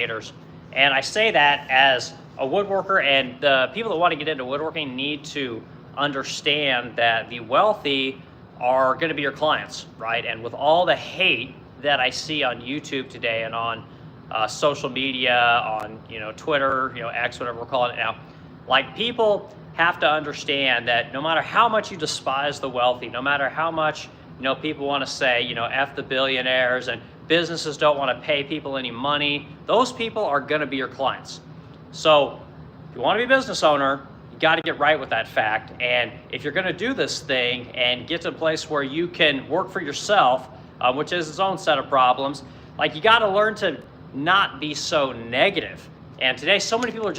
haters. And I say that as a woodworker, and the people that want to get into woodworking need to understand that the wealthy are going to be your clients, right? And with all the hate that I see on YouTube today and on social media, on Twitter, X, whatever we're calling it now, like, people have to understand that no matter how much you despise the wealthy, no matter how much people want to say F the billionaires, and businesses don't want to pay people any money, those people are going to be your clients. So if you want to be a business owner, you got to get right with that fact. And if you're going to do this thing and get to a place where you can work for yourself, which is its own set of problems, like, you got to learn to not be so negative. And today, so many people are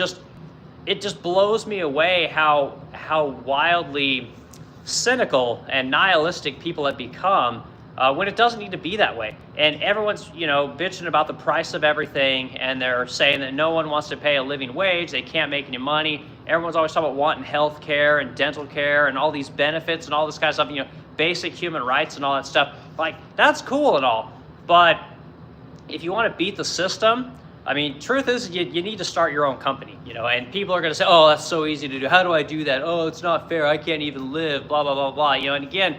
it just blows me away how wildly cynical and nihilistic people have become when it doesn't need to be that way. And everyone's bitching about the price of everything, and they're saying that no one wants to pay a living wage, they can't make any money. Everyone's always talking about wanting health care and dental care and all these benefits and all this kind of stuff, basic human rights and all that stuff. Like, that's cool and all, but if you want to beat the system, I mean, truth is, you need to start your own company, and people are going to say, oh, that's so easy to do. How do I do that? Oh, it's not fair. I can't even live, blah, blah, blah, blah. And again,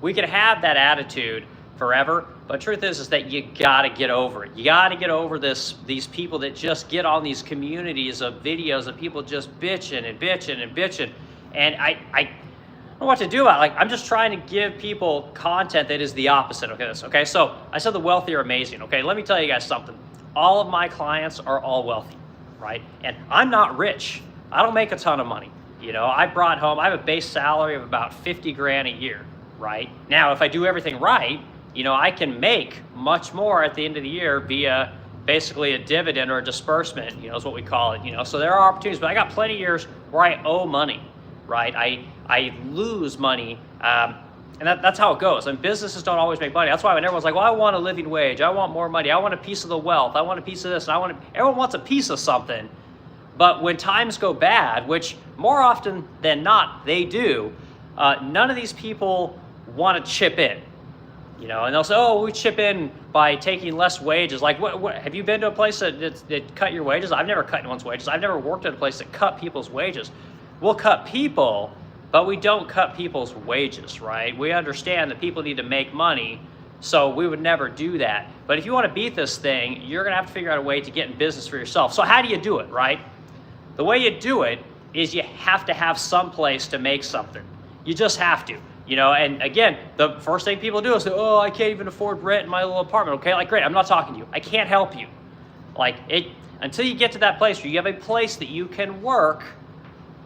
we can have that attitude forever, but truth is that you got to get over it. You got to get over these people that just get on these communities of videos of people just bitching and bitching and bitching. And I don't know what to do about it. Like, I'm just trying to give people content that is the opposite of this, okay? So I said the wealthy are amazing, okay? Let me tell you guys something. All of my clients are all wealthy, right? And I'm not rich. I don't make a ton of money. I have a base salary of about 50 grand a year, right? Now, if I do everything right, I can make much more at the end of the year via basically a dividend or a disbursement, is what we call it, So there are opportunities, but I got plenty of years where I owe money, right? I lose money, and that's how it goes. And businesses don't always make money. That's why when everyone's like, well, I want a living wage, I want more money, I want a piece of the wealth, I want a piece of this, and everyone wants a piece of something. But when times go bad, which more often than not they do, none of these people want to chip in. And they'll say, oh, we chip in by taking less wages. Like, what have you been to a place that cut your wages? I've never cut anyone's wages. I've never worked at a place that cut people's wages. We'll cut people, but we don't cut people's wages, right? We understand that people need to make money, so we would never do that. But if you want to beat this thing, you're going to have to figure out a way to get in business for yourself. So how do you do it, right? The way you do it is you have to have some place to make something. You just have to, and again, the first thing people do is say, oh, I can't even afford rent in my little apartment, okay? Like, great, I'm not talking to you. I can't help you. Like, until you get to that place where you have a place that you can work,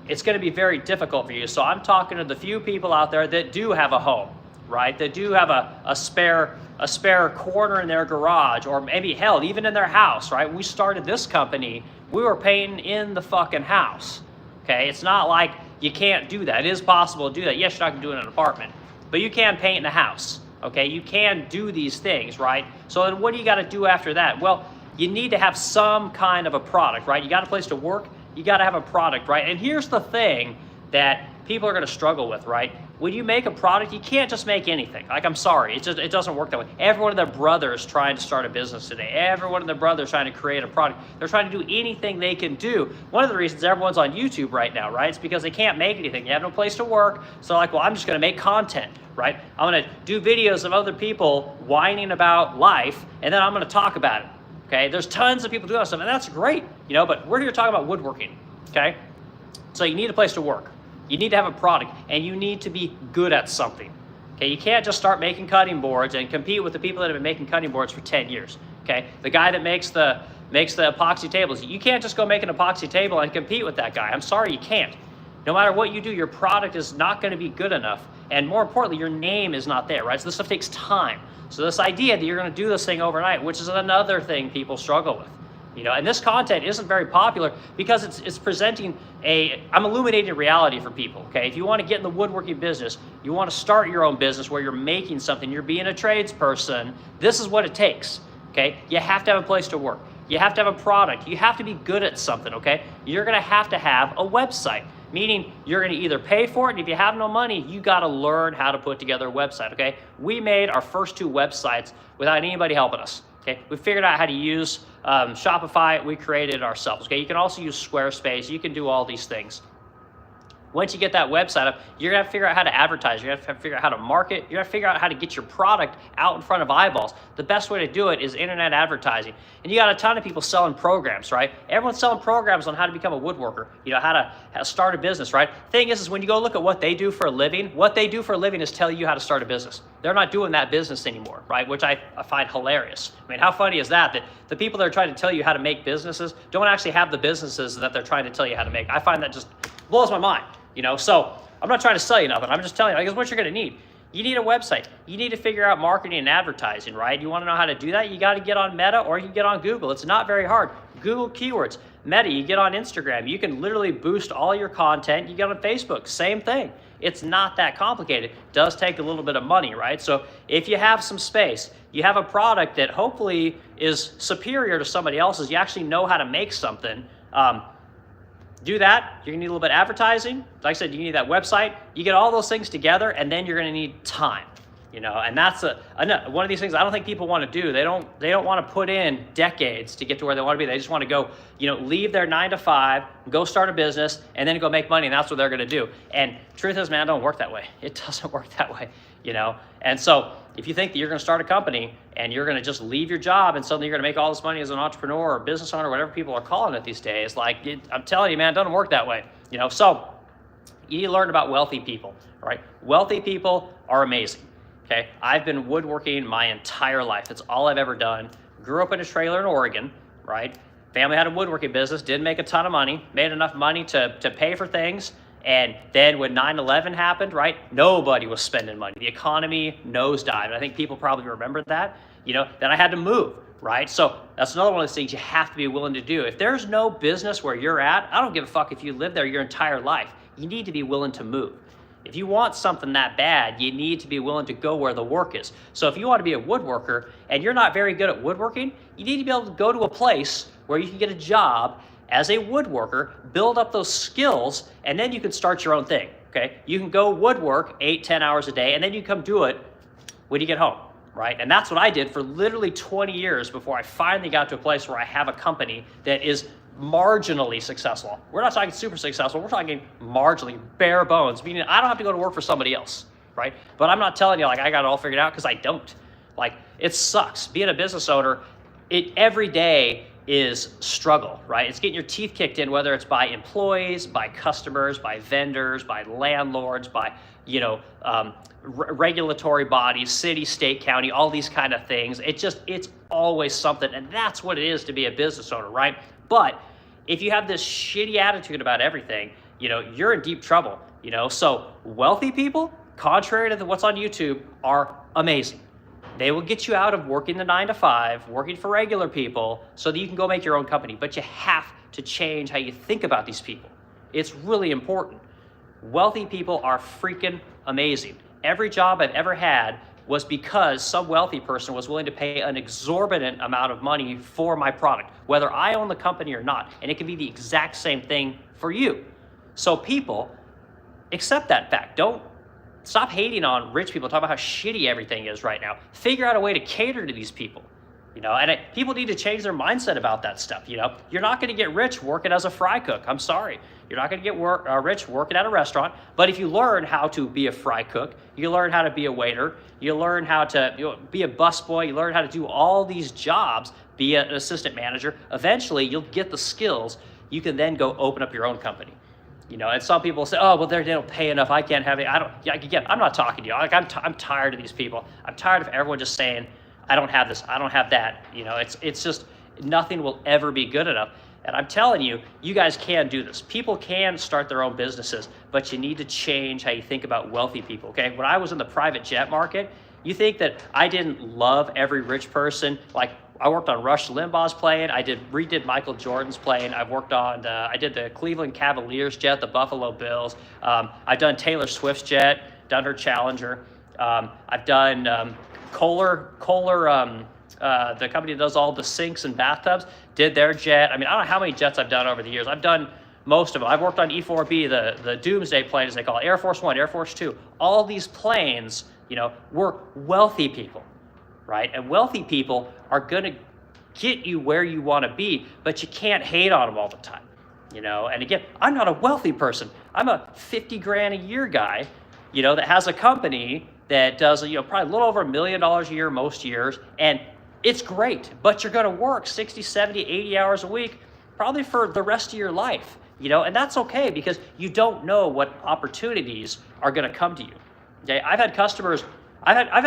it's going to be very difficult for you. So I'm talking to the few people out there that do have a home, right? That do have a spare corner in their garage, or maybe hell, even in their house, right? When we started this company, we were painting in the fucking house, okay? It's not like you can't do that. It is possible to do that. Yes, you're not going to do it in an apartment, but you can paint in a house, okay? You can do these things, right? So then what do you got to do after that? Well, you need to have some kind of a product, right? You got a place to work, you got to have a product, right? And here's the thing that people are going to struggle with, right? When you make a product, you can't just make anything. Like, I'm sorry, it doesn't work that way. Every one of their brothers trying to start a business today. Every one of their brothers trying to create a product. They're trying to do anything they can do. One of the reasons everyone's on YouTube right now, right? It's because they can't make anything. They have no place to work. So they're like, well, I'm just going to make content, right? I'm going to do videos of other people whining about life, and then I'm going to talk about it. Okay, there's tons of people doing that stuff, and that's great, but we're here talking about woodworking, okay? So you need a place to work. You need to have a product, and you need to be good at something, okay? You can't just start making cutting boards and compete with the people that have been making cutting boards for 10 years, okay? The guy that makes the epoxy tables, you can't just go make an epoxy table and compete with that guy. I'm sorry, you can't. No matter what you do, your product is not going to be good enough, and more importantly, your name is not there, right? So this stuff takes time. So this idea that you're going to do this thing overnight, which is another thing people struggle with, and this content isn't very popular because it's presenting I'm illuminating reality for people, okay? If you want to get in the woodworking business, you want to start your own business where you're making something, you're being a tradesperson, this is what it takes, okay? You have to have a place to work. You have to have a product. You have to be good at something, okay? You're going to have a website, meaning you're going to either pay for it, and if you have no money, you got to learn how to put together a website, okay? We made our first 2 websites without anybody helping us, okay? We figured out how to use Shopify, we created it ourselves. Okay, you can also use Squarespace. You can do all these things. Once you get that website up, you're gonna have to figure out how to advertise. You're gonna have to figure out how to market. You're gonna have to figure out how to get your product out in front of eyeballs. The best way to do it is internet advertising. And you got a ton of people selling programs, right? Everyone's selling programs on how to become a woodworker, how to start a business, right? Thing is when you go look at what they do for a living, what they do for a living is tell you how to start a business. They're not doing that business anymore, right? Which I find hilarious. I mean, how funny is that the people that are trying to tell you how to make businesses don't actually have the businesses that they're trying to tell you how to make. I find that just blows my mind. So I'm not trying to sell you nothing. I'm just telling you, I guess what you're going to need. You need a website. You need to figure out marketing and advertising, right? You want to know how to do that? You got to get on Meta or you can get on Google. It's not very hard. Google keywords. Meta, you get on Instagram. You can literally boost all your content. You get on Facebook. Same thing. It's not that complicated. It does take a little bit of money, right? So if you have some space, you have a product that hopefully is superior to somebody else's, you actually know how to make something, do that. You're gonna need a little bit of advertising. Like I said, you need that website. You get all those things together, and then you're gonna need time. And that's one of these things I don't think people want to do. They don't want to put in decades to get to where they want to be. They just want to go, leave their 9 to 5, go start a business, and then go make money, and that's what they're gonna do. And truth is, man, it don't work that way. It doesn't work that way. And so if you think that you're going to start a company and you're going to just leave your job and suddenly you're going to make all this money as an entrepreneur or business owner, whatever people are calling it these days, I'm telling you, man, it doesn't work that way. So you need to learn about wealthy people, right? Wealthy people are amazing. Okay, I've been woodworking my entire life. That's all I've ever done. Grew up in a trailer in Oregon, right? Family had a woodworking business, didn't make a ton of money, made enough money to pay for things. And then when 9/11 happened, right, nobody was spending money. The economy nosedived. I think people probably remember that. Then I had to move, right? So that's another one of those things you have to be willing to do. If there's no business where you're at, I don't give a fuck if you live there your entire life. You need to be willing to move. If you want something that bad, you need to be willing to go where the work is. So if you want to be a woodworker and you're not very good at woodworking, you need to be able to go to a place where you can get a job as a woodworker, build up those skills, and then you can start your own thing, okay? You can go woodwork 8-10 hours a day, and then you come do it when you get home, right? And that's what I did for literally 20 years before I finally got to a place where I have a company that is marginally successful. We're not talking super successful, we're talking marginally, bare bones, meaning I don't have to go to work for somebody else, right? But I'm not telling you I got it all figured out, because I don't. It sucks. Being a business owner, every day is struggle, right? It's getting your teeth kicked in, whether it's by employees, by customers, by vendors, by landlords, by regulatory bodies, city, state, county, all these kind of things. It's always something, and that's what it is to be a business owner, right? But if you have this shitty attitude about everything, you're in deep trouble. So wealthy people, contrary to what's on YouTube, are amazing. They will get you out of working the 9 to 5, working for regular people, so that you can go make your own company. But you have to change how you think about these people. It's really important. Wealthy people are freaking amazing. Every job I've ever had was because some wealthy person was willing to pay an exorbitant amount of money for my product, whether I own the company or not. And it can be the exact same thing for you. So people, accept that fact. Don't stop hating on rich people, talk about how shitty everything is right now. Figure out a way to cater to these people, and people need to change their mindset about that stuff. You're not going to get rich working as a fry cook. I'm sorry. You're not going to get rich working at a restaurant. But if you learn how to be a fry cook, you learn how to be a waiter, you learn how to be a busboy, you learn how to do all these jobs, be an assistant manager, eventually you'll get the skills. You can then go open up your own company. And some people say, oh, well, they don't pay enough. I can't have it. Again, I'm not talking to you. I'm tired of these people. I'm tired of everyone just saying, I don't have this, I don't have that. It's just, nothing will ever be good enough. And I'm telling you, you guys can do this. People can start their own businesses, but you need to change how you think about wealthy people, okay? When I was in the private jet market, you think that I didn't love every rich person? I worked on Rush Limbaugh's plane. I redid Michael Jordan's plane. I've worked on, I did the Cleveland Cavaliers jet, the Buffalo Bills. I've done Taylor Swift's jet, done her Challenger. I've done Kohler, the company that does all the sinks and bathtubs, did their jet. I mean, I don't know how many jets I've done over the years. I've done most of them. I've worked on E-4B, the doomsday plane, as they call it, Air Force One, Air Force Two. All these planes, were wealthy people, right? And wealthy people are going to get you where you want to be, but you can't hate on them all the time. And again, I'm not a wealthy person. I'm a 50 grand a year guy, that has a company that does, probably a little over $1 million a year most years. And it's great, but you're going to work 60, 70, 80 hours a week, probably for the rest of your life, and that's okay because you don't know what opportunities are going to come to you. Okay. I've had customers, I've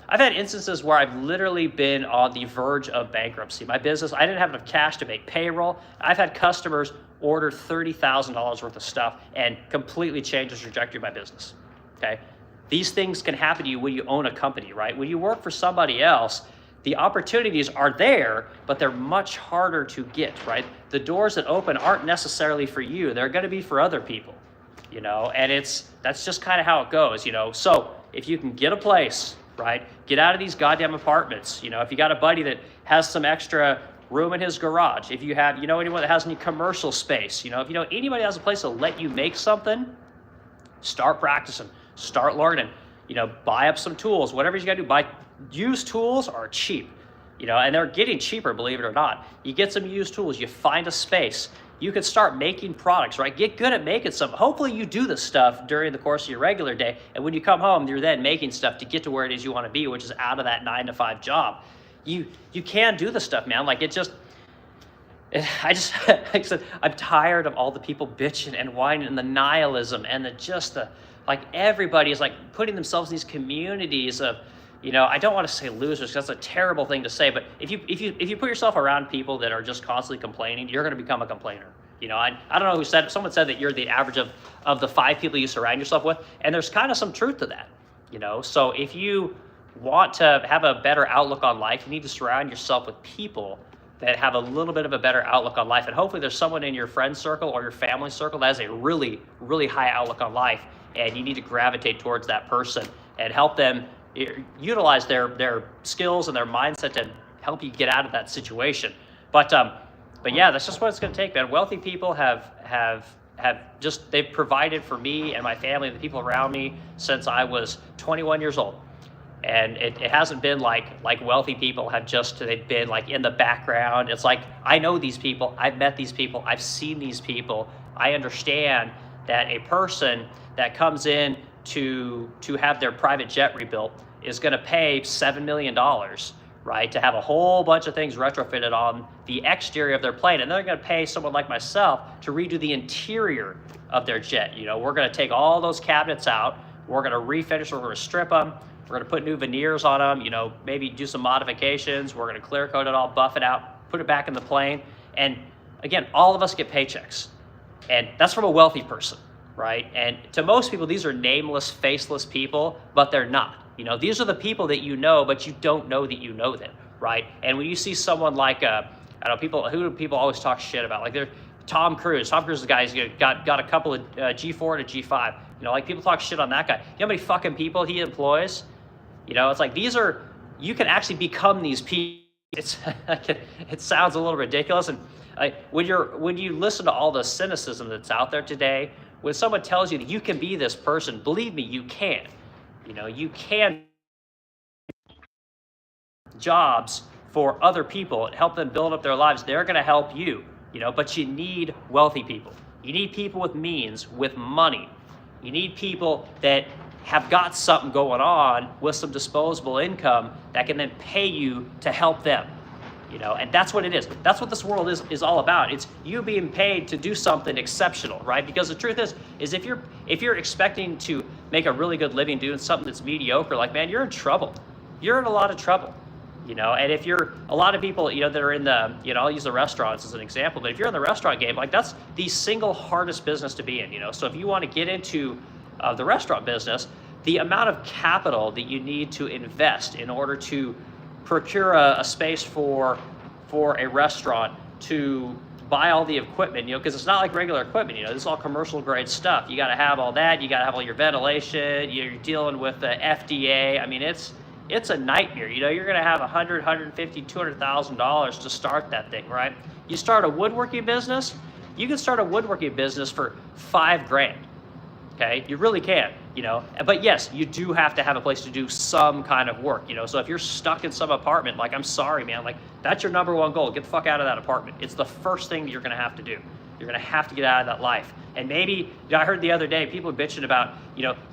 had instances where I've literally been on the verge of bankruptcy. My business, I didn't have enough cash to make payroll. I've had customers order $30,000 worth of stuff and completely change the trajectory of my business, okay? These things can happen to you when you own a company, right? When you work for somebody else, the opportunities are there, but they're much harder to get, right? The doors that open aren't necessarily for you. They're gonna be for other people, and that's just kind of how it goes, So if you can get a place, right? Get out of these goddamn apartments. If you got a buddy that has some extra room in his garage, if you have, anyone that has any commercial space, if anybody has a place to let you make something, start practicing, start learning, buy up some tools, whatever you got to do. Buy used tools are cheap, and they're getting cheaper, believe it or not. You get some used tools, you find a space, you can start making products, right? Get good at making stuff. Hopefully you do this stuff during the course of your regular day. And when you come home, you're then making stuff to get to where it is you want to be, which is out of that 9-to-5 job. You can do this stuff, man. Like like I said, I'm tired of all the people bitching and whining and the nihilism and everybody is like putting themselves in these communities of, I don't want to say losers because that's a terrible thing to say, but if you put yourself around people that are just constantly complaining, you're going to become a complainer. I don't know who said, someone said that you're the average of the 5 people you surround yourself with, and there's kind of some truth to that. So if you want to have a better outlook on life, you need to surround yourself with people that have a little bit of a better outlook on life, and hopefully there's someone in your friend circle or your family circle that has a really, really high outlook on life, and you need to gravitate towards that person and help them utilize their skills and their mindset to help you get out of that situation. But yeah, that's just what it's going to take, man. Wealthy people have they've provided for me and my family and the people around me since I was 21 years old. And it hasn't been like wealthy people they've been like in the background. It's like, I know these people, I've met these people, I've seen these people. I understand that a person that comes in to have their private jet rebuilt is going to pay $7 million, right, to have a whole bunch of things retrofitted on the exterior of their plane, and they're going to pay someone like myself to redo the interior of their jet. We're going to take all those cabinets out, we're going to refinish, we're going to strip them, we're going to put new veneers on them, maybe do some modifications, we're going to clear coat it all, buff it out, put it back in the plane, and again, all of us get paychecks, and that's from a wealthy person. Right? And to most people, these are nameless, faceless people, but they're not. These are the people that but you don't know that you know them, right? And when you see someone like, who do people always talk shit about? Like, they're Tom Cruise. Tom Cruise is the guy who's got a couple of G4 and a G5. Like, people talk shit on that guy. You know how many fucking people he employs? It's like, you can actually become these people. It sounds a little ridiculous. And when you listen to all the cynicism that's out there today, when someone tells you that you can be this person, believe me, you can. You can jobs for other people and help them build up their lives. They're going to help you, but you need wealthy people. You need people with means, with money. You need people that have got something going on with some disposable income that can then pay you to help them. And that's what it is. That's what this world is all about. It's you being paid to do something exceptional, right? Because the truth is if you're expecting to make a really good living doing something that's mediocre, like, man, you're in trouble. You're in a lot of trouble, and if you're a lot of people, that are in the, I'll use the restaurants as an example, but if you're in the restaurant game, like, that's the single hardest business to be in, So if you want to get into the restaurant business, the amount of capital that you need to invest in order to procure a space for a restaurant, to buy all the equipment, because it's not like regular equipment, this is all commercial grade stuff. You got to have all that. You got to have all your ventilation. You're dealing with the FDA. I mean, it's a nightmare. You're going to have $100, $150, $200,000 to start that thing, right? You start a woodworking business, you can start a woodworking business for $5,000. Okay, you really can. But yes, you do have to have a place to do some kind of work, so if you're stuck in some apartment, like, I'm sorry, man, like, that's your number one goal. Get the fuck out of that apartment. It's the first thing that you're going to have to do. You're going to have to get out of that life. And maybe, I heard the other day, people bitching about,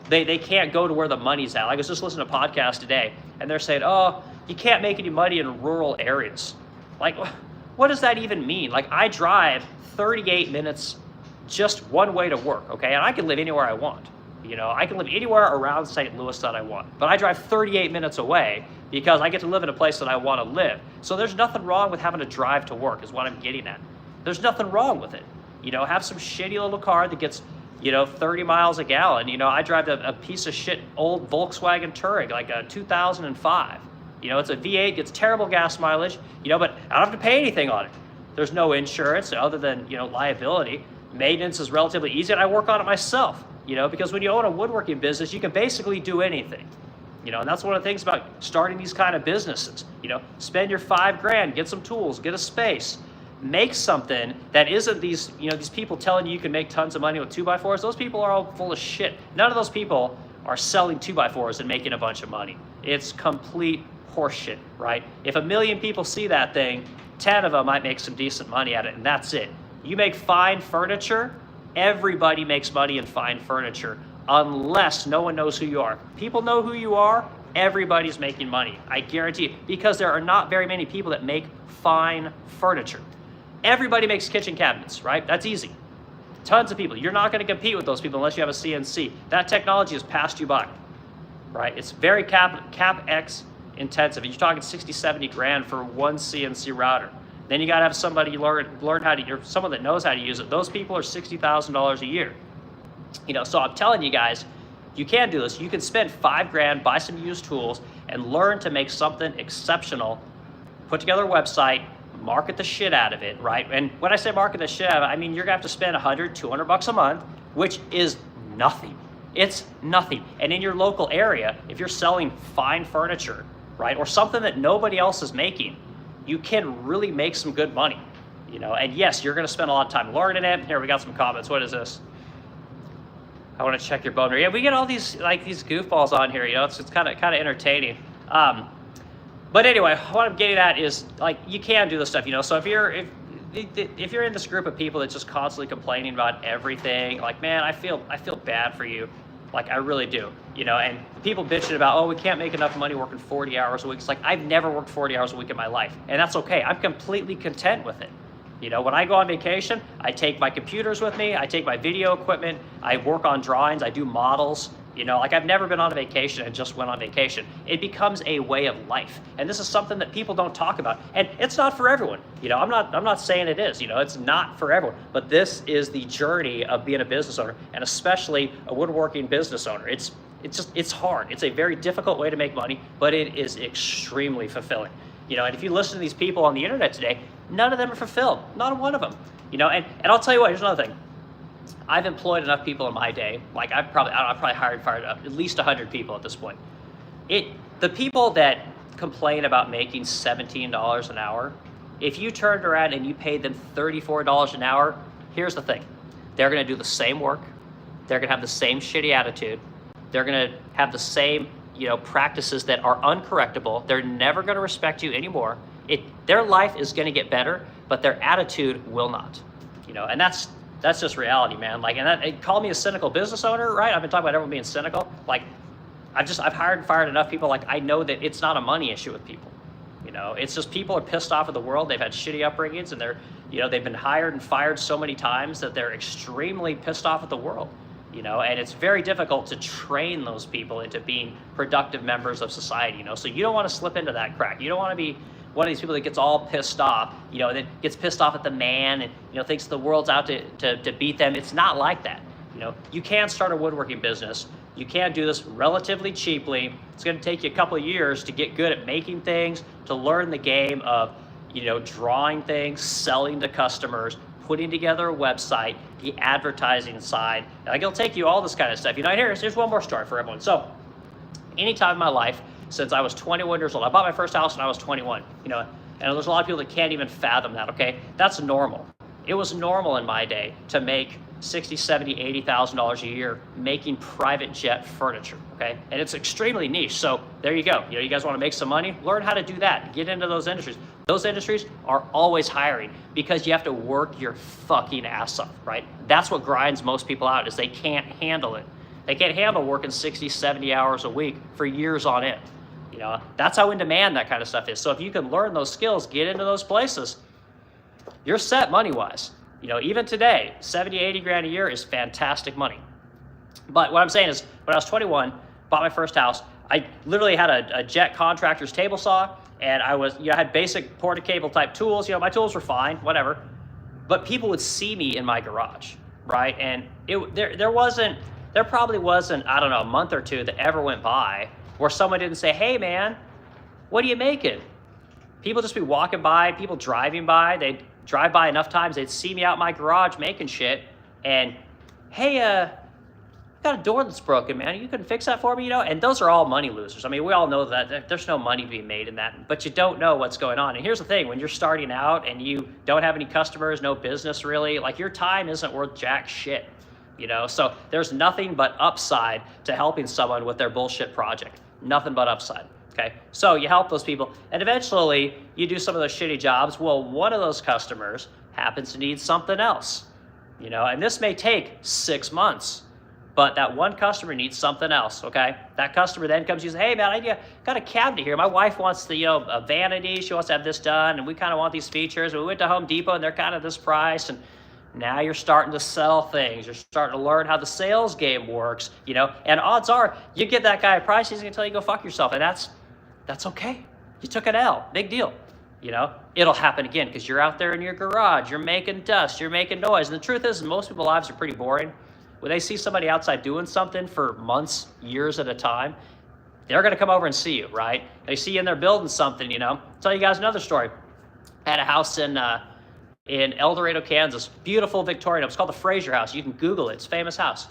they can't go to where the money's at. Like, I was just listening to a podcast today, and they're saying, oh, you can't make any money in rural areas. Like, what does that even mean? Like, I drive 38 minutes just one way to work, okay? And I can live anywhere I want. I can live anywhere around St. Louis that I want, but I drive 38 minutes away because I get to live in a place that I want to live. So there's nothing wrong with having to drive to work is what I'm getting at. There's nothing wrong with it. Have some shitty little car that gets, 30 miles a gallon. I drive a piece of shit old Volkswagen Touareg, like a 2005. It's a V8, gets terrible gas mileage, but I don't have to pay anything on it. There's no insurance other than, liability. Maintenance is relatively easy, and I work on it myself. Because when you own a woodworking business, you can basically do anything. And that's one of the things about starting these kind of businesses. Spend your $5,000, get some tools, get a space, make something that isn't these, these people telling you can make tons of money with 2x4s. Those people are all full of shit. None of those people are selling 2x4s and making a bunch of money. It's complete horseshit, right? If 1 million people see that thing, 10 of them might make some decent money at it, and that's it. You make fine furniture, everybody makes money in fine furniture, unless no one knows who you are. People know who you are, everybody's making money. I guarantee you, because there are not very many people that make fine furniture. Everybody makes kitchen cabinets, right? That's easy. Tons of people. You're not going to compete with those people unless you have a CNC. That technology has passed you by, right? It's very CapEx intensive. You're talking 60, 70 grand for one CNC router. Then you got to have somebody learn how to, someone that knows how to use it. Those people are $60,000 a year. So I'm telling you guys, you can do this. You can spend $5,000, buy some used tools, and learn to make something exceptional. Put together a website, market the shit out of it, right? And when I say market the shit out of it, I mean you're gonna have to spend $100, $200 a month, which is nothing. It's nothing. And in your local area, if you're selling fine furniture, right, or something that nobody else is making, you can really make some good money, and yes, you're going to spend a lot of time learning it. Here, we got some comments. What is this? I want to check your bone rate. Yeah, we get all these these goofballs on here, it's kind of entertaining. But anyway, what I'm getting at is, like, you can do this stuff, so if you're in this group of people that's just constantly complaining about everything, like, man, I feel bad for you. Like, I really do, and people bitching about, oh, we can't make enough money working 40 hours a week. It's like, I've never worked 40 hours a week in my life, and that's okay. I'm completely content with it. When I go on vacation, I take my computers with me, I take my video equipment, I work on drawings, I do models, like, I've never been on a vacation and just went on vacation. It becomes a way of life, and this is something that people don't talk about, and it's not for everyone. I'm not saying it is, it's not for everyone, but this is the journey of being a business owner, and especially a woodworking business owner. It's hard. It's a very difficult way to make money, but it is extremely fulfilling. And if you listen to these people on the internet today, none of them are fulfilled, not one of them. And I'll tell you what, here's another thing. I've employed enough people in my day, like I've probably hired and fired at least 100 people at this point. The people that complain about making $17 an hour, if you turned around and you paid them $34 an hour, here's the thing. They're gonna do the same work, they're gonna have the same shitty attitude, they're gonna have the same practices that are uncorrectable, they're never gonna respect you anymore. Their life is gonna get better, but their attitude will not. And that's just reality, man. Like, and call me a cynical business owner, right? I've been talking about everyone being cynical. Like, I've hired and fired enough people. Like, I know that it's not a money issue with people. It's just people are pissed off at the world. They've had shitty upbringings, and they've been hired and fired so many times that they're extremely pissed off at the world. And it's very difficult to train those people into being productive members of society. So you don't want to slip into that crack. You don't want to be one of these people that gets all pissed off, that gets pissed off at the man and, thinks the world's out to beat them. It's not like that. You can start a woodworking business. You can do this relatively cheaply. It's going to take you a couple of years to get good at making things, to learn the game of, drawing things, selling to customers, putting together a website, the advertising side. Like, it'll take you all this kind of stuff. Here's one more story for everyone. So, any time in my life, since I was 21 years old. I bought my first house when I was 21, and there's a lot of people that can't even fathom that, okay? That's normal. It was normal in my day to make $60, $70, $80,000 a year making private jet furniture, okay? And it's extremely niche. So there you go. You guys want to make some money? Learn how to do that. Get into those industries. Those industries are always hiring because you have to work your fucking ass off, right? That's what grinds most people out, is they can't handle it. They can't handle working 60, 70 hours a week for years on end. That's how in demand that kind of stuff is. So if you can learn those skills, get into those places, you're set money-wise. Even today, 70, 80 grand a year is fantastic money. But what I'm saying is, when I was 21, bought my first house, I literally had a jet contractor's table saw, and I had basic porta cable type tools. My tools were fine, whatever. But people would see me in my garage, right? And there probably wasn't, I don't know, a month or two that ever went by where someone didn't say, hey man, what are you making? People just be walking by, people driving by, they'd drive by enough times, they'd see me out in my garage making shit, and hey, I got a door that's broken, man. You can fix that for me, And those are all money losers. I mean, we all know that there's no money to be made in that, but you don't know what's going on. And here's the thing, when you're starting out and you don't have any customers, no business really, like your time isn't worth jack shit, So there's nothing but upside to helping someone with their bullshit project. Nothing but upside, okay? So you help those people, and eventually you do some of those shitty jobs. Well, one of those customers happens to need something else, and this may take 6 months, but that one customer needs something else, okay? That customer then comes to you and says, hey man, I got a cabinet here. My wife wants a vanity. She wants to have this done, and we kind of want these features. We went to Home Depot, and they're kind of this price, and now you're starting to sell things. You're starting to learn how the sales game works, and odds are you give that guy a price, he's gonna tell you go fuck yourself, and that's okay. You took an L, big deal. It'll happen again because you're out there in your garage, you're making dust, you're making noise. And the truth is, most people's lives are pretty boring. When they see somebody outside doing something for months, years at a time, they're gonna come over and see you, right? They see you in there building something, I'll tell you guys another story. I had a house in El Dorado, Kansas, beautiful Victorian. It was called the Fraser House. You can Google it. It's a famous house.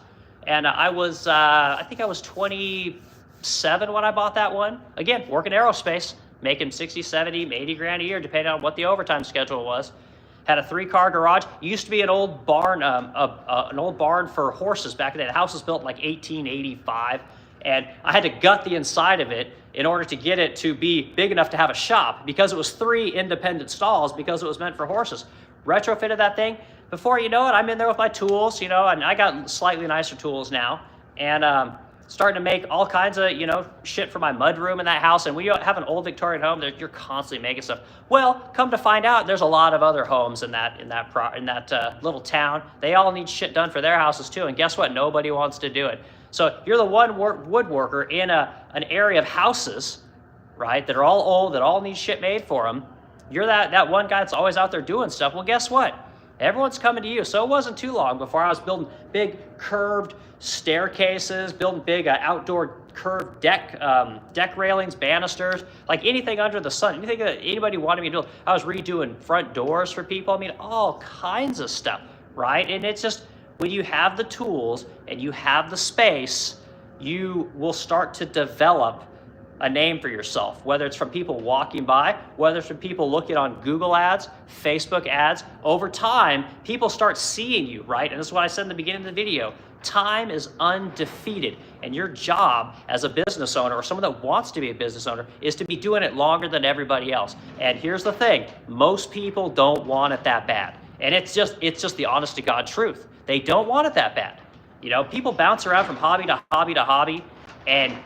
And I think I was 27 when I bought that one. Again, working aerospace, making 60, 70, 80 grand a year, depending on what the overtime schedule was. Had a 3-car garage. Used to be an old barn, an old barn for horses back in the day. The house was built in like 1885. And I had to gut the inside of it in order to get it to be big enough to have a shop, because it was 3 independent stalls, because it was meant for horses. Retrofitted that thing. Before you know it, I'm in there with my tools, and I got slightly nicer tools now, and starting to make all kinds of, shit for my mudroom in that house. And when you have an old Victorian home, you're constantly making stuff. Well, come to find out, there's a lot of other homes in that little town. They all need shit done for their houses too, and guess what? Nobody wants to do it. So you're the one woodworker in an area of houses, right, that are all old, that all need shit made for them. You're that one guy that's always out there doing stuff. Well, guess what? Everyone's coming to you. So it wasn't too long before I was building big curved staircases, building big outdoor curved deck railings, banisters, like anything under the sun, anything that anybody wanted me to do. I was redoing front doors for people. I mean, all kinds of stuff, right? And it's just, when you have the tools and you have the space, you will start to develop a name for yourself, whether it's from people walking by, whether it's from people looking on Google ads, Facebook ads. Over time, people start seeing you, right? And this is what I said in the beginning of the video. Time is undefeated, and your job as a business owner, or someone that wants to be a business owner, is to be doing it longer than everybody else. And here's the thing, most people don't want it that bad. And it's just the honest to God truth. They don't want it that bad. People bounce around from hobby to hobby to hobby, and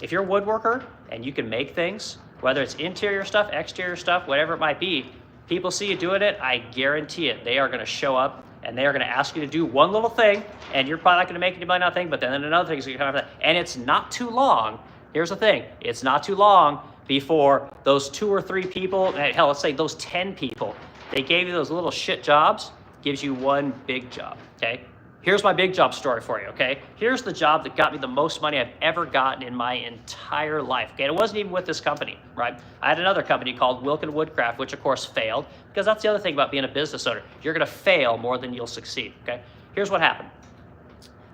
if you're a woodworker and you can make things, whether it's interior stuff, exterior stuff, whatever it might be, people see you doing it, I guarantee it, they are gonna show up and they are gonna ask you to do one little thing, and you're probably not gonna make any money on that thing, but then another thing is gonna come after that. And it's not too long, here's the thing, it's not too long before those 2 or 3 people, hell, let's say those 10 people, they gave you those little shit jobs, gives you one big job, okay? Here's my big job story for you, okay? Here's the job that got me the most money I've ever gotten in my entire life, okay? And it wasn't even with this company, right? I had another company called Wilkin Woodcraft, which of course failed, because that's the other thing about being a business owner. You're gonna fail more than you'll succeed, okay? Here's what happened.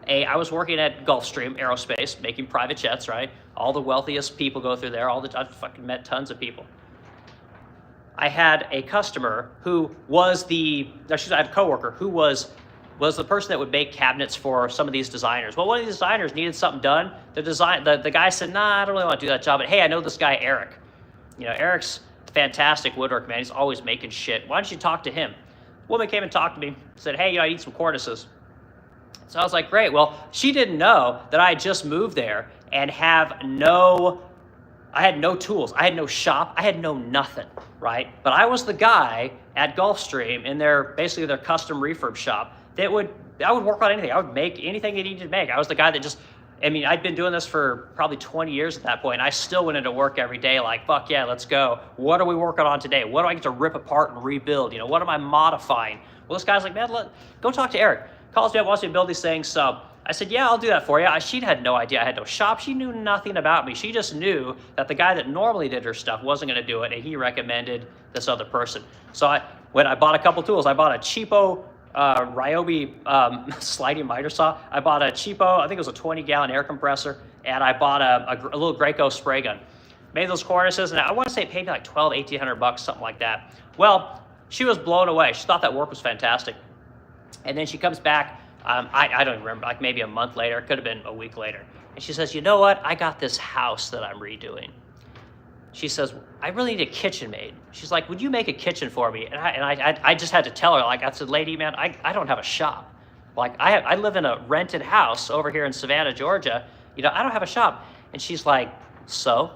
I was working at Gulfstream Aerospace, making private jets, right? All the wealthiest people go through there, I've fucking met tons of people. I had a customer who was I had a coworker who was was the person that would make cabinets for some of these designers. Well, one of these designers needed something done. The guy said, nah, I don't really want to do that job, but hey, I know this guy, Eric. Eric's fantastic woodwork, man. He's always making shit. Why don't you talk to him? Woman came and talked to me, said, hey, I need some cornices. So I was like, great. Well, she didn't know that I had just moved there and I had no tools. I had no shop. I had no nothing, right? But I was the guy at Gulfstream in basically their custom refurb shop I would work on anything. I would make anything they needed to make. I was the guy that I'd been doing this for probably 20 years at that point. I still went into work every day like, fuck yeah, let's go. What are we working on today? What do I get to rip apart and rebuild? What am I modifying? Well, this guy's like, man, go talk to Eric. Calls me up, wants me to build these things. So I said, yeah, I'll do that for you. She had no idea I had no shop. She knew nothing about me. She just knew that the guy that normally did her stuff wasn't going to do it, and he recommended this other person. So when I bought a couple tools, I bought a cheapo Ryobi sliding miter saw. I bought a cheapo, I think it was a 20-gallon air compressor, and I bought a little Graco spray gun. Made those cornices, and I want to say it paid me like $1,200, something like that. Well, she was blown away. She thought that work was fantastic. And then she comes back, I don't even remember, like maybe a month later, it could have been a week later. And she says, you know what? I got this house that I'm redoing. She says, I really need a kitchen made. She's like, would you make a kitchen for me? And I just had to tell her, like, I said, lady, man, I don't have a shop. Like, I live in a rented house over here in Savannah, Georgia. I don't have a shop. And she's like, so?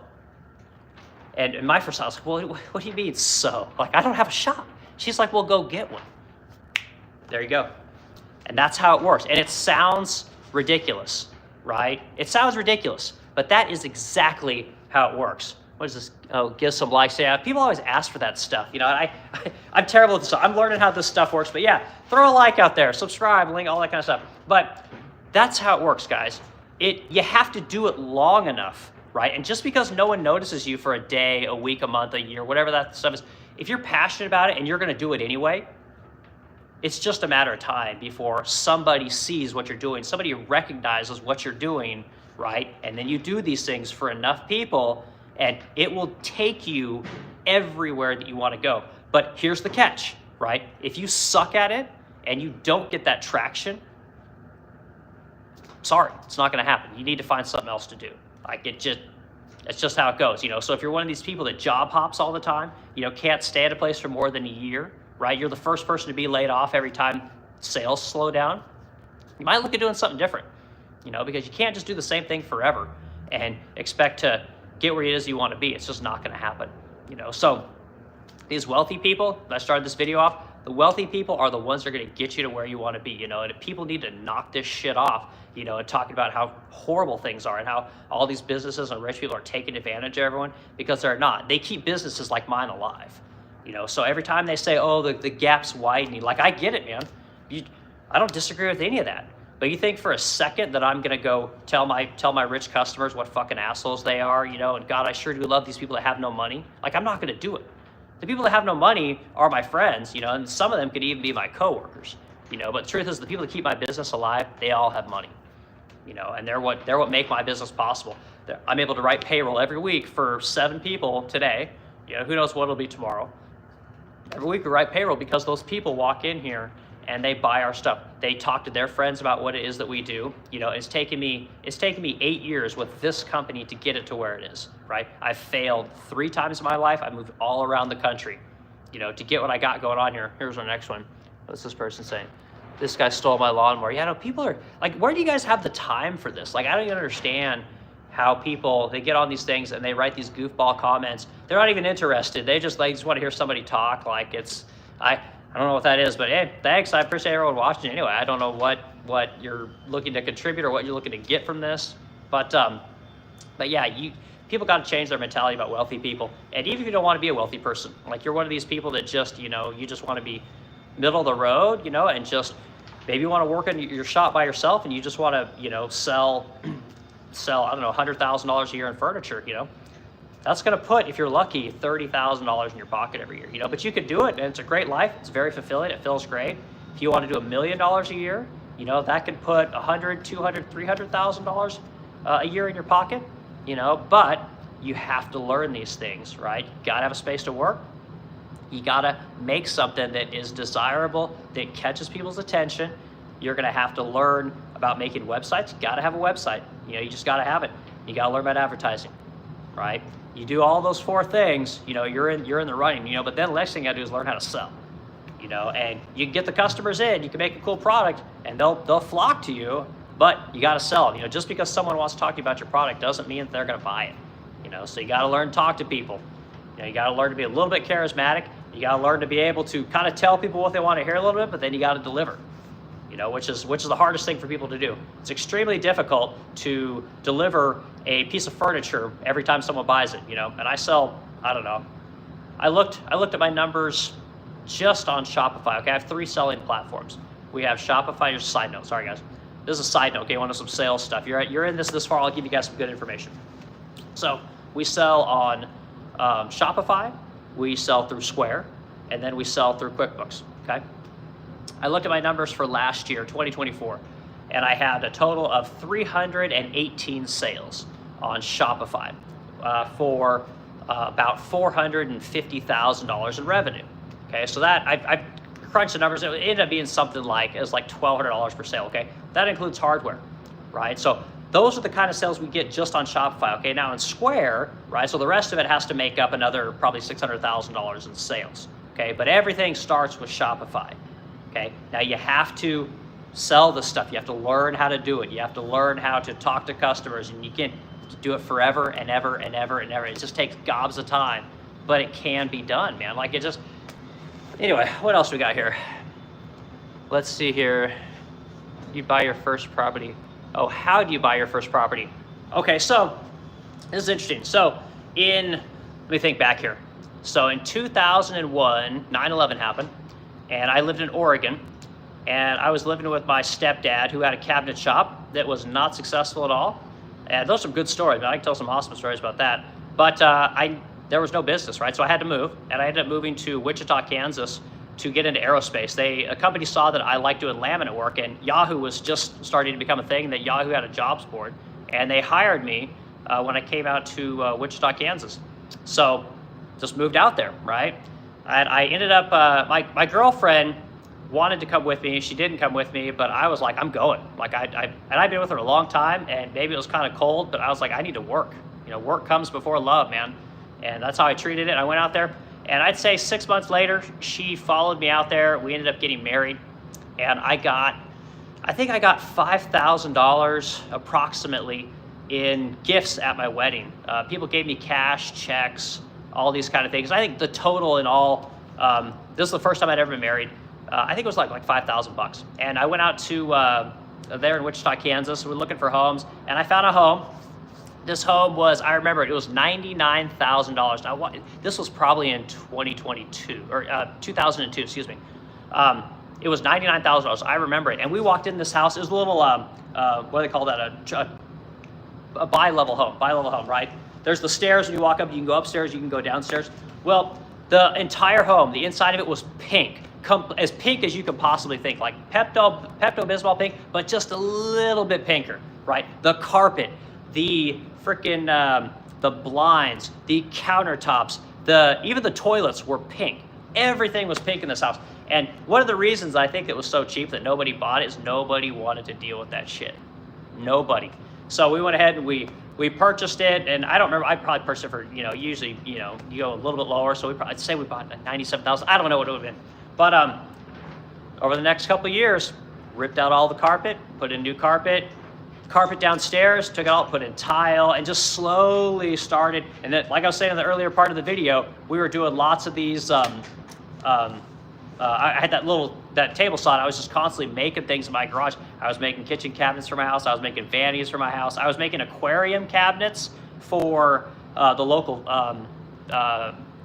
And my first thought was like, well, what do you mean, so? Like, I don't have a shop. She's like, well, go get one. There you go. And that's how it works. And it sounds ridiculous, right? It sounds ridiculous, but that is exactly how it works. What is this? Oh, give some likes. Yeah, people always ask for that stuff. I'm terrible at this stuff. I'm learning how this stuff works, but yeah, throw a like out there, subscribe, link, all that kind of stuff. But that's how it works, guys. You have to do it long enough, right? And just because no one notices you for a day, a week, a month, a year, whatever that stuff is, if you're passionate about it and you're going to do it anyway, it's just a matter of time before somebody sees what you're doing, somebody recognizes what you're doing, right? And then you do these things for enough people, and it will take you everywhere that you want to go. But here's the catch, right? If you suck at it and you don't get that traction, sorry, it's not going to happen. You need to find something else to do. It's just how it goes, So if you're one of these people that job hops all the time, can't stay at a place for more than a year, right? You're the first person to be laid off every time sales slow down. You might look at doing something different, because you can't just do the same thing forever and expect to get where it is you want to be. It's just not going to happen, So these wealthy people, I started this video off, the wealthy people are the ones that are going to get you to where you want to be, and people need to knock this shit off, and talking about how horrible things are and how all these businesses and rich people are taking advantage of everyone, because they're not. They keep businesses like mine alive, So every time they say, oh, the gap's widening, like, I get it, man. I don't disagree with any of that. But you think for a second that I'm gonna go tell my rich customers what fucking assholes they are, and God, I sure do love these people that have no money. Like, I'm not gonna do it. The people that have no money are my friends, and some of them could even be my coworkers, But the truth is, the people that keep my business alive, they all have money, and they're what make my business possible. I'm able to write payroll every week for 7 people today. Who knows what it'll be tomorrow. Every week we write payroll because those people walk in here and they buy our stuff. They talk to their friends about what it is that we do. It's taken me 8 years with this company to get it to where it is, right? I've failed 3 times in my life. I moved all around the country, to get what I got going on here. Here's our next one. What's this person saying? This guy stole my lawnmower. Yeah, no, people are like, where do you guys have the time for this? Like, I don't even understand how people, they get on these things and they write these goofball comments. They're not even interested. They just want to hear somebody talk. Like, I don't know what that is, but hey, thanks. I appreciate everyone watching. Anyway, I don't know what you're looking to contribute or what you're looking to get from this, but yeah, people got to change their mentality about wealthy people. And even if you don't want to be a wealthy person, like you're one of these people that just, you just want to be middle of the road, and just maybe you want to work in your shop by yourself and you just want to, sell, I don't know, $100,000 a year in furniture, That's going to put, if you're lucky, $30,000 in your pocket every year, but you could do it, and it's a great life. It's very fulfilling. It feels great. If you want to do $1 million a year, that could put $100,000, $200,000, $300,000 a year in your pocket, but you have to learn these things, right? You got to have a space to work. You got to make something that is desirable, that catches people's attention, You're going to have to learn about making websites. You got to have a website. You just got to have it. You got to learn about advertising, right? You do all those 4 things, you're in the running, but then the next thing you got to do is learn how to sell, and you can get the customers in, you can make a cool product, and they'll flock to you, but you got to sell it. Just because someone wants to talk to you about your product doesn't mean that they're going to buy it, so you got to learn to talk to people. You got to learn to be a little bit charismatic. You got to learn to be able to kind of tell people what they want to hear a little bit, but then you got to deliver, which is the hardest thing for people to do. It's extremely difficult to deliver a piece of furniture every time someone buys it, and I sell, I don't know. I looked at my numbers just on Shopify. Okay, I have 3 selling platforms. We have Shopify. Here's a side note. Sorry, guys. This is a side note. Okay, I want some sales stuff. You're in this far. I'll give you guys some good information. So we sell on Shopify. We sell through Square, and then we sell through QuickBooks. Okay. I looked at my numbers for last year, 2024, and I had a total of 318 sales on Shopify for about $450,000 in revenue. Okay, so that I crunched the numbers. It ended up being something like $1,200 per sale. Okay, that includes hardware, right? So those are the kind of sales we get just on Shopify. Okay, now in Square, right? So the rest of it has to make up another probably $600,000 in sales. Okay, but everything starts with Shopify. Okay, now you have to sell this stuff. You have to learn how to do it. You have to learn how to talk to customers, and you can't do it forever and ever and ever and ever. It just takes gobs of time, but it can be done, man. Like it just. Anyway, what else we got here? Let's see here. You buy your first property. Oh, how do you buy your first property? Okay, so this is interesting. So let me think back here. So in 2001, 9/11 happened, and I lived in Oregon, and I was living with my stepdad who had a cabinet shop that was not successful at all. And those are some good stories, man. I can tell some awesome stories about that. But there was no business, right? So I had to move, and I ended up moving to Wichita, Kansas to get into aerospace. A company saw that I liked doing laminate work, and Yahoo was just starting to become a thing, that Yahoo had a jobs board, and they hired me when I came out to Wichita, Kansas. So just moved out there, right? And I ended up, my girlfriend wanted to come with me. She didn't come with me, but I was like, I'm going. Like and I've been with her a long time, and maybe it was kind of cold, but I was like, I need to work. Work comes before love, man. And that's how I treated it. I went out there, and I'd say 6 months later, she followed me out there. We ended up getting married, and I think I got $5,000 approximately in gifts at my wedding. People gave me cash, checks, all these kind of things. I think the total in all, this is the first time I'd ever been married. I think it was like $5,000. And I went out to there in Wichita, Kansas. We were looking for homes, and I found a home. This home was, I remember it was $99,000. Now, this was probably in 2022, or 2002, excuse me. It was $99,000. I remember it. And we walked in this house. It was a little, what do they call that? A bi-level home, right? There's the stairs. When you walk up, you can go upstairs, you can go downstairs. Well, the entire home, the inside of it was pink. As pink as you could possibly think, like Pepto-Bismol pink, but just a little bit pinker, right? The carpet, the freaking the blinds, the countertops, even the toilets were pink. Everything was pink in this house. And one of the reasons I think it was so cheap that nobody bought it is nobody wanted to deal with that shit. Nobody. So we went ahead and we purchased it, and I don't remember. I probably purchased it for usually you go a little bit lower. So I'd say we bought $97,000. I don't know what it would have been, but over the next couple of years, ripped out all the carpet, put in new carpet downstairs, took it all, put in tile, and just slowly started. And then, like I was saying in the earlier part of the video, we were doing lots of these. I had that table saw. I was just constantly making things in my garage. I was making kitchen cabinets for my house. I was making vanities for my house. I was making aquarium cabinets for the local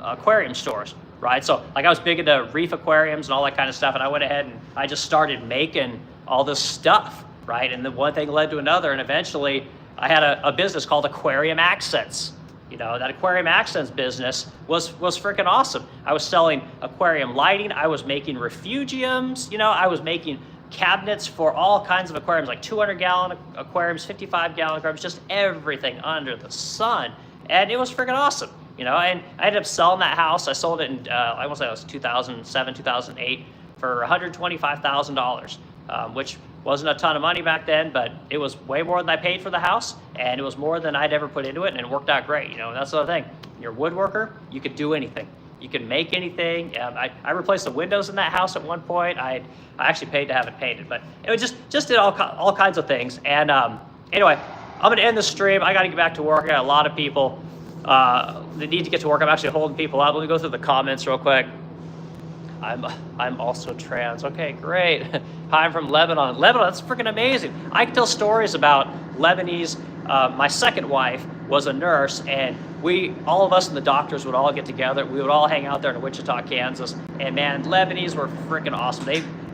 aquarium stores, right? So like I was big into reef aquariums and all that kind of stuff. And I went ahead and I just started making all this stuff, right? And then one thing led to another. And eventually I had a business called Aquarium Accents. That Aquarium Accents business was freaking awesome. I was selling aquarium lighting. I was making refugiums. I was making cabinets for all kinds of aquariums, like 200-gallon aquariums, 55-gallon aquariums, just everything under the sun. And it was freaking awesome, And I ended up selling that house. I sold it in, I want to say it was 2007, 2008 for $125,000. which wasn't a ton of money back then, but it was way more than I paid for the house, and it was more than I'd ever put into it, and it worked out great. And that's the other thing. You're a woodworker, you could do anything. You can make anything. I replaced the windows in that house at one point. I actually paid to have it painted, but it was just did all kinds of things. And anyway, I'm gonna end the stream. I gotta get back to work. I got a lot of people that need to get to work. I'm actually holding people up. Let me go through the comments real quick. I'm also trans. Okay, great. Hi, I'm from Lebanon. Lebanon, that's freaking amazing. I can tell stories about Lebanese. My second wife was a nurse, and all of us and the doctors would all get together. We would all hang out there in Wichita, Kansas. And man, Lebanese were freaking awesome.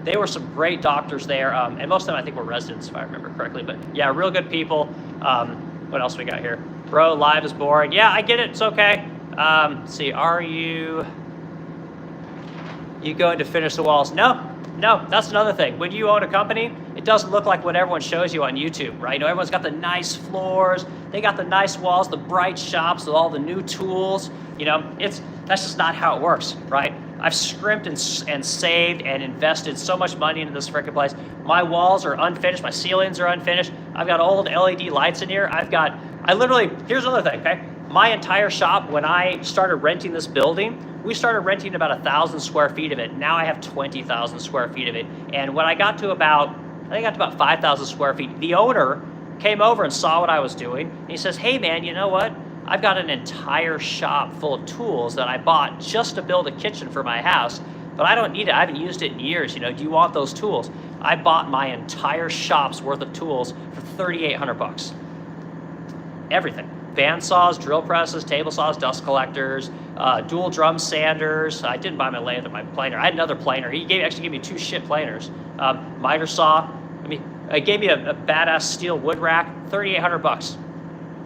They were some great doctors there, and most of them I think were residents if I remember correctly. But yeah, real good people. What else we got here? Bro, live is boring. Yeah, I get it. It's okay. Let's see, are you going to finish the walls? No, that's another thing. When you own a company, it doesn't look like what everyone shows you on YouTube, right? Everyone's got the nice floors, they got the nice walls, the bright shops with all the new tools. That's just not how it works, right? I've scrimped and saved and invested so much money into this freaking place. My walls are unfinished, my ceilings are unfinished. I've got old LED lights in here. Here's another thing, okay? My entire shop, when I started renting this building, we started renting about 1,000 square feet of it. Now I have 20,000 square feet of it. And when I got to about 5,000 square feet, the owner came over and saw what I was doing. And he says, hey man, you know what? I've got an entire shop full of tools that I bought just to build a kitchen for my house, but I don't need it. I haven't used it in years. Do you want those tools? I bought my entire shop's worth of tools for $3,800. Everything. Bandsaws, drill presses, table saws, dust collectors, dual drum sanders. I didn't buy my lathe or my planer. I had another planer. He actually gave me 2 shit planers. Miter saw. He gave me a badass steel wood rack, $3,800.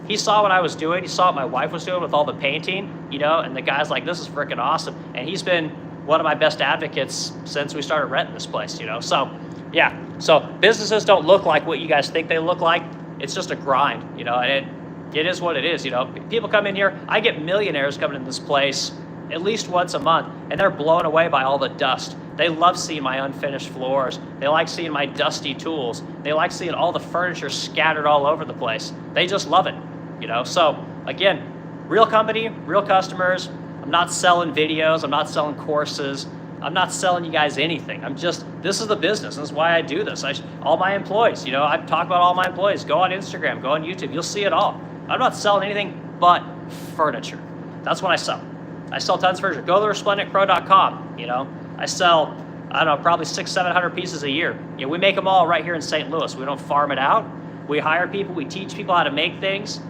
He saw what I was doing. He saw what my wife was doing with all the painting, and the guy's like, this is freaking awesome. And he's been one of my best advocates since we started renting this place, So, yeah. So businesses don't look like what you guys think they look like. It's just a grind, and it is what it is, People come in here. I get millionaires coming in this place at least once a month, and they're blown away by all the dust. They love seeing my unfinished floors. They like seeing my dusty tools. They like seeing all the furniture scattered all over the place. They just love it, So again, real company, real customers. I'm not selling videos. I'm not selling courses. I'm not selling you guys anything. This is the business. This is why I do this. All my employees, I talk about all my employees. Go on Instagram, go on YouTube. You'll see it all. I'm not selling anything but furniture. That's what I sell. I sell tons of furniture. Go to resplendentcrow.com. I sell, probably 600-700 pieces a year. We make them all right here in St. Louis. We don't farm it out. We hire people. We teach people how to make things.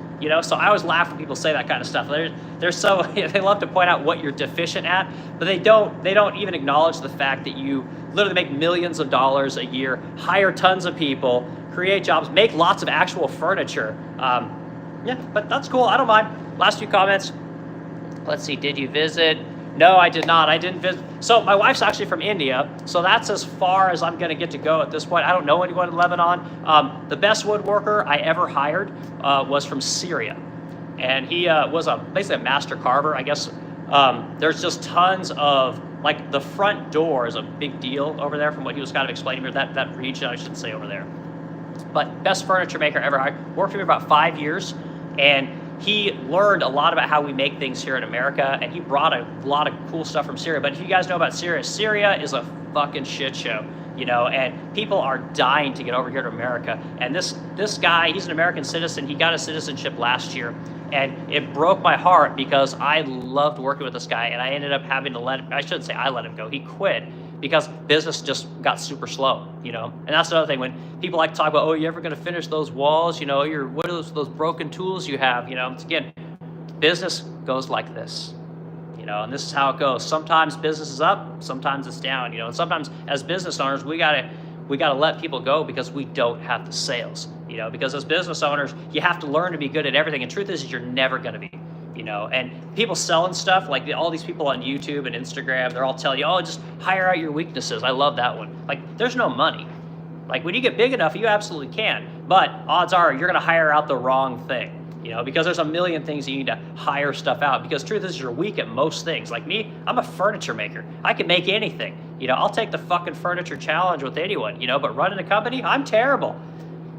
So I always laugh when people say that kind of stuff. They're so they love to point out what you're deficient at, but they don't even acknowledge the fact that you literally make millions of dollars a year, hire tons of people, create jobs, make lots of actual furniture. Yeah, but that's cool. I don't mind. Last few comments. Let's see. Did you visit? No, I did not. I didn't visit. So my wife's actually from India, so that's as far as I'm going to get to go at this point. I don't know anyone in Lebanon. The best woodworker I ever hired was from Syria, and he was basically a master carver. I guess there's just tons of, like, the front door is a big deal over there from what he was kind of explaining here, that region, I should say, over there. But best furniture maker ever hired. Worked for me about 5 years, and he learned a lot about how we make things here in America, and he brought a lot of cool stuff from Syria. But if you guys know about Syria, Syria is a fucking shit show, and people are dying to get over here to America. And this guy, he's an American citizen. He got his citizenship last year, and it broke my heart because I loved working with this guy, and I ended up having to I shouldn't say I let him go. He quit because business just got super slow, And that's another thing. When people like to talk about, oh, you ever going to finish those walls? What are those broken tools you have? It's, again, business goes like this, and this is how it goes. Sometimes business is up, sometimes it's down, and sometimes as business owners, we gotta let people go because we don't have the sales, because as business owners, you have to learn to be good at everything. And truth is you're never going to be. And people selling stuff, like all these people on YouTube and Instagram, they're all telling you, oh, just hire out your weaknesses. I love that one. Like, there's no money. Like, when you get big enough, you absolutely can. But odds are you're going to hire out the wrong thing, because there's a million things you need to hire stuff out. Because truth is you're weak at most things. Like me, I'm a furniture maker. I can make anything. You know, I'll take the fucking furniture challenge with anyone, you know, but running a company, I'm terrible.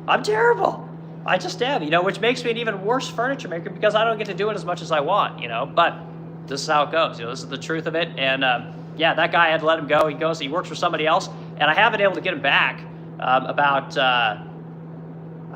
I'm terrible. I just am, you know, which makes me an even worse furniture maker because I don't get to do it as much as I want, you know, but this is how it goes. You know, this is the truth of it. And yeah, that guy, I had to let him go. He works for somebody else, and I haven't been able to get him back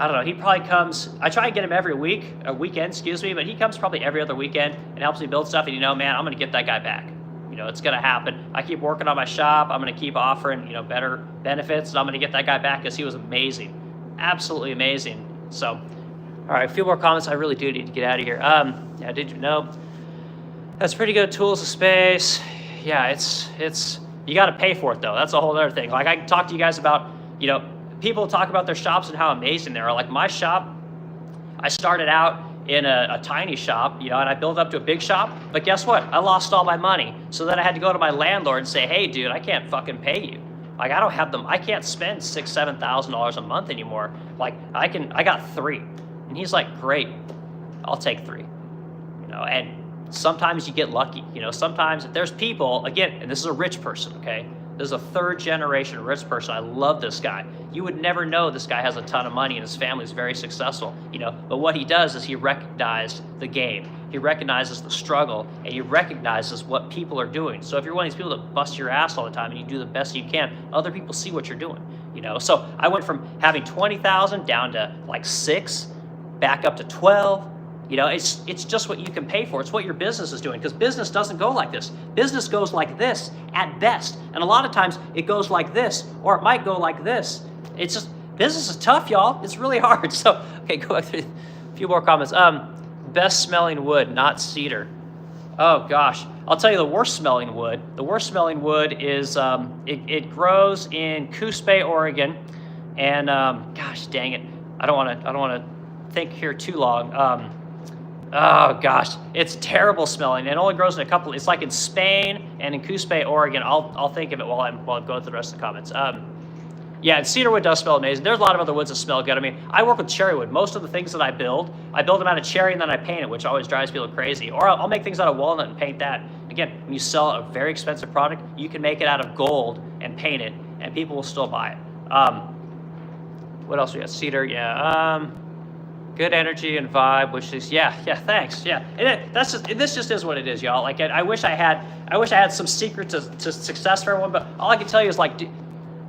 I don't know, he probably comes, I try and get him every weekend, but he comes probably every other weekend and helps me build stuff. And, you know, man, I'm going to get that guy back. You know, it's going to happen. I keep working on my shop. I'm going to keep offering, you know, better benefits. And I'm going to get that guy back because he was amazing. Absolutely amazing. So, all right, a few more comments. I really do need to get out of here. Yeah, did you know? That's pretty good. Tools of space. Yeah, it's you got to pay for it, though. That's a whole other thing. Like, I can talk to you guys about, you know, people talk about their shops and how amazing they are. Like my shop, I started out in a tiny shop, you know, and I built up to a big shop. But guess what? I lost all my money. So then I had to go to my landlord and say, hey, dude, I can't fucking pay you. Like I don't have them. I can't spend $6,000, $7,000 a month anymore. Like I got 3. And he's like, great, I'll take 3. You know, and sometimes you get lucky. You know, sometimes there's people, again, and this is a rich person, okay? This is a 3rd generation rich person. I love this guy. You would never know this guy has a ton of money and his family is very successful, you know, but what he does is he recognizes the game. He recognizes the struggle and he recognizes what people are doing. So if you're one of these people that bust your ass all the time and you do the best you can, other people see what you're doing, you know? So I went from having 20,000 down to like 6, back up to 12. You know, it's just what you can pay for. It's what your business is doing because business doesn't go like this. Business goes like this at best. And a lot of times it goes like this or it might go like this. It's just, business is tough, y'all. It's really hard. So, okay, go back through a few more comments. Best smelling wood, not cedar. Oh gosh, I'll tell you the worst smelling wood. The worst smelling wood is, it grows in Coos Bay, Oregon. And gosh, dang it. I don't want to think here too long. Oh gosh, it's terrible smelling. It only grows in it's like in Spain and in Coos Bay, Oregon. I'll think of it while I'm going through the rest of the comments. Yeah, and cedarwood does smell amazing. There's a lot of other woods that smell good. I mean, I work with cherrywood. Most of the things that I build them out of cherry and then I paint it, which always drives people crazy. Or I'll make things out of walnut and paint that. Again, when you sell a very expensive product, you can make it out of gold and paint it, and people will still buy it. What else we got? Cedar, yeah. Good energy and vibe, which is yeah, thanks, yeah. And this just is what it is, y'all. Like I wish I had some secret to success for everyone, but all I can tell you is like,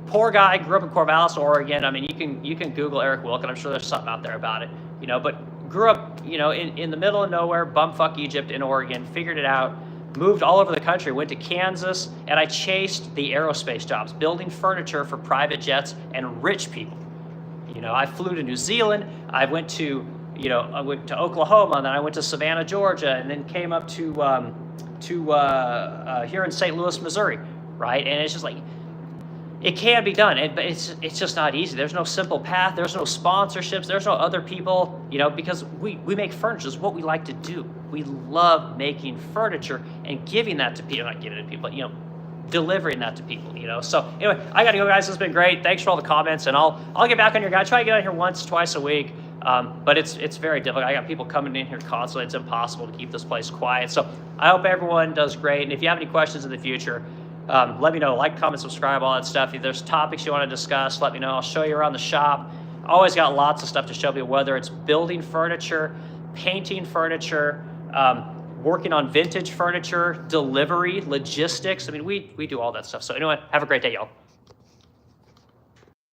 poor guy, grew up in Corvallis, Oregon. I mean, you can Google Eric Wilk, and I'm sure there's something out there about it, you know. But grew up, you know, in the middle of nowhere, bumfuck Egypt in Oregon, figured it out, moved all over the country, went to Kansas, and I chased the aerospace jobs, building furniture for private jets and rich people. You know, I flew to New Zealand. I went to Oklahoma, and then I went to Savannah, Georgia, and then came up to here in St. Louis, Missouri, right? And it's just like, it can be done, but it's just not easy. There's no simple path. There's no sponsorships. There's no other people, you know, because we make furniture. It's what we like to do. We love making furniture and giving that to people. Not giving it to people, but, you know, delivering that to people, you know. So anyway, I gotta go, guys. This has been great. Thanks for all the comments, and I'll get back on your guy. Try to get on here once, twice a week, but it's very difficult. I got people coming in here constantly. It's impossible to keep this place quiet. So I hope everyone does great, and if you have any questions in the future, let me know. Like, comment, subscribe, all that stuff. If there's topics you want to discuss, let me know. I'll show you around the shop. Always got lots of stuff to show you, whether it's building furniture, painting furniture, working on vintage furniture, delivery, logistics. I mean, we do all that stuff. So anyway, have a great day, y'all.